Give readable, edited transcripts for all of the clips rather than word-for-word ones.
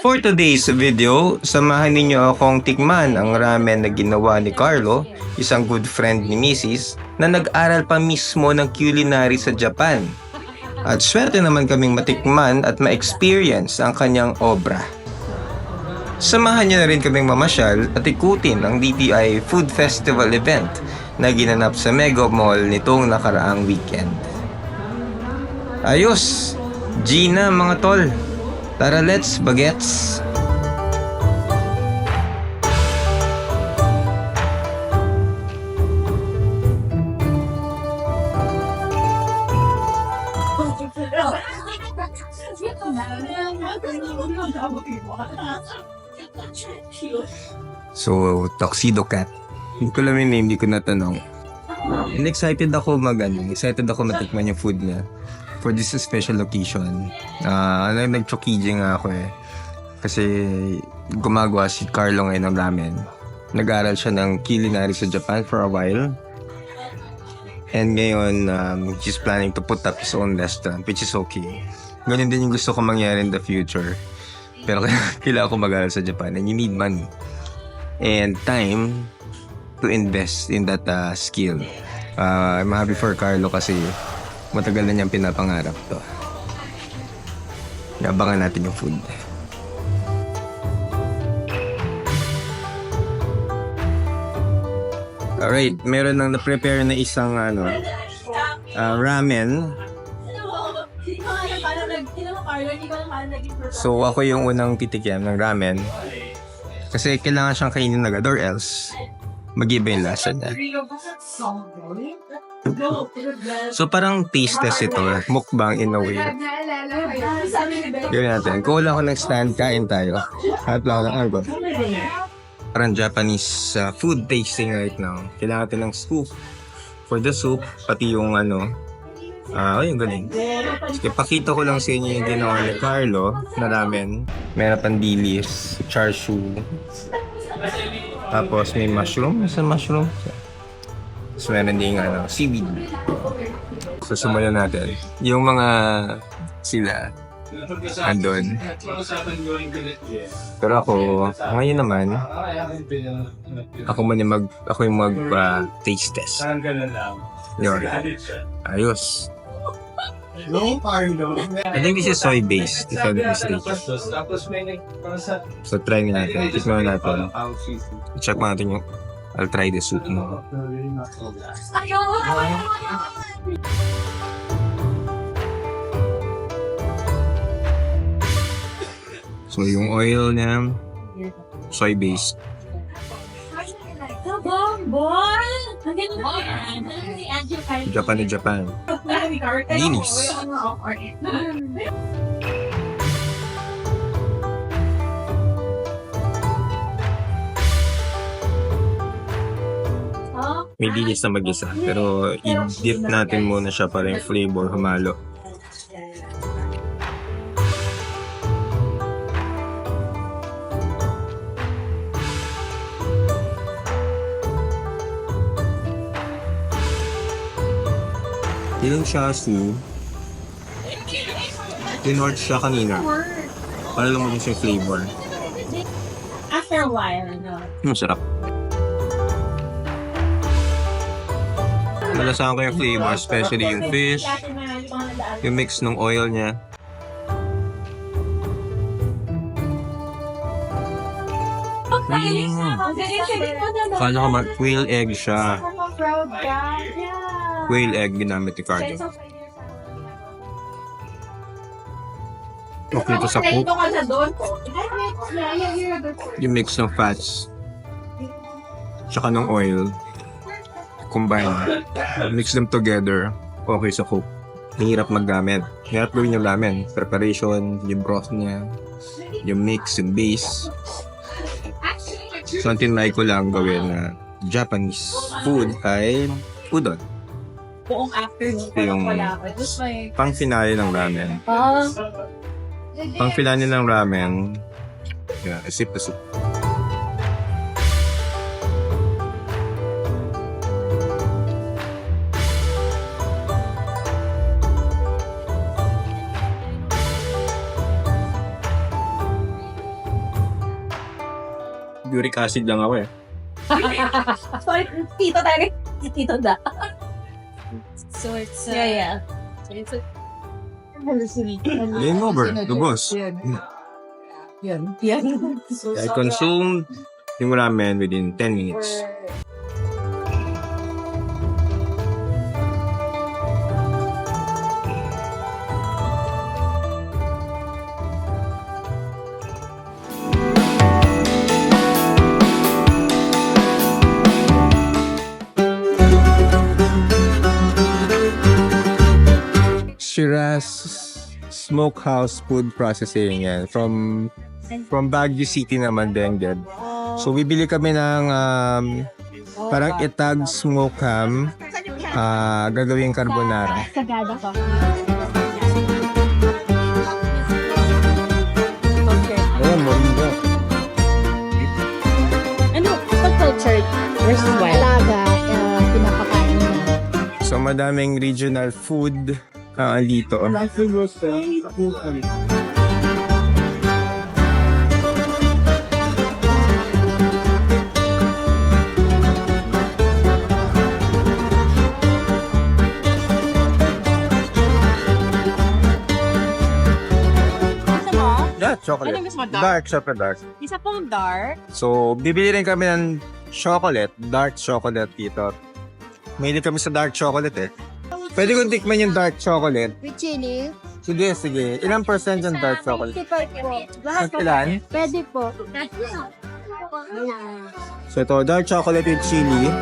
For today's video, samahan ninyo akong tikman ang ramen na ginawa ni Carlo, isang good friend ni Mrs. na nag-aral pa mismo ng culinary sa Japan. At swerte naman kaming matikman at ma-experience ang kanyang obra. Samahan niyo na rin kaming mamasyal at ikutin ang DTI Food Festival event na ginanap sa Mega Mall nitong nakaraang weekend. Ayos! Gina mga tol! Tara, let's bagets! So, Tuxedo Cat. Hindi ko lang yung name, hindi ko natanong. And excited ako excited ako matikman yung food niya for this special occasion. Nag-chokiji nga ako eh. Kasi gumagawa si Carlo ngayon ng ramen. Nag-aral siya ng culinary sa Japan for a while. And ngayon, he's planning to put up his own restaurant, which is okay. Ganun din yung gusto ko mangyari in the future. Pero kailangan ko mag-aral sa Japan and you need money and time to invest in that skill. I'm happy for Carlo kasi matagal na niyang pinapangarap to. Abangan natin yung food. Alright, meron nang na-prepare na isang ramen. So ako yung unang titikim ng ramen. Kasi kailangan siyang kainin agad or else mag-iba yung lasa niya. So parang taste test ito, mukbang in a way. Gawin natin. Kung wala ko ng stand, kain tayo. At lang ng argot. Parang Japanese food tasting right now. Kailangan natin ng scoop for the soup, pati yung yung galing. Sige, pakita ko lang sa inyo yung ginawa ni Carlo na ramen. Meron pang dilis, char siu. Tapos may mushroom. Isang mushroom. Tapos meron din seaweed. So sumulan natin. Yung mga sila andun. Pero ako, ngayon naman, ako yung mag taste test. Yun. Ayos. I think this is soy based, if I'm not mistaken. So try natin. Tikman natin. Check natin yung I'll try the soup mo. So yung oil niya soy based. Japan. Linis. May linis na mag-isa. Pero i-dip natin muna siya para yung flavor humalo. Yung shasu, tinort siya kanina. Para lang maging siya flavor. After a while, Masarap. Malasahan ko yung flavor, especially yung fish, yung mix ng oil niya. Kala ko quail egg siya. Quail egg ginamit ni Carlo. Okay ito sa cook. Yung mix ng fats tsaka ng oil combine. Mix them together. Okay sa cook. Mahirap maggamit. Mahirap gawin yung ramen. Preparation, yung broth niya, yung mix, yung base. So ang tinry ko lang gawin na Japanese food ay udon. buong afternoon. Yung pang finale ng ramen. Pang finale ng ramen. Yeah, sip na sip. Uric acid lang ako eh. Sorry, tito talaga. Tito da. So it's Yeah. Game over. Lubos. Yan. I consumed yung ramen within 10 minutes. Shiraz Smokehouse Food Processing yan. From Baguio City naman din. So bibili kami ng parang itag smoke ham, gagawing carbonara. Sagada ko. Ayan, moringa. Ano? Pag cultured versus wild? alaga, pinapakain niya. So madaming regional food dito. Gusto mo? Yeah, chocolate. Anong gusto mo? Dark? Dark, chocolate dark. Isa pong dark. So, bibili rin kami ng chocolate, dark chocolate dito. Mahilig kami sa dark chocolate eh. Pwede kong tikman yung dark chocolate. With chili. Sige. Ilang percent yung dark chocolate? 55 po. Ilan? Pwede po. So ito, dark chocolate with chili.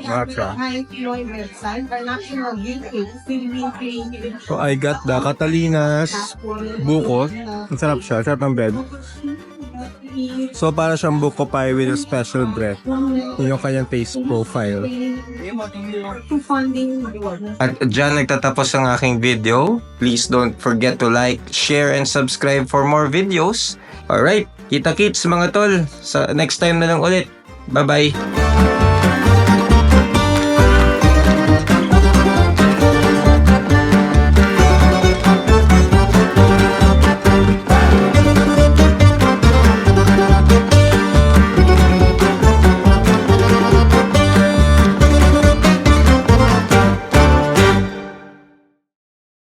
Matcha. So I got the Catalinas buko. Ang sarap siya. Sarap ng bread. So para siyang buko pie with a special bread. Yun yung kanyang taste profile. At dyan nagtatapos ang aking video. Please don't forget to like, share, and subscribe for more videos. Alright, kita-kits mga tol. Sa next time na lang ulit. Bye-bye!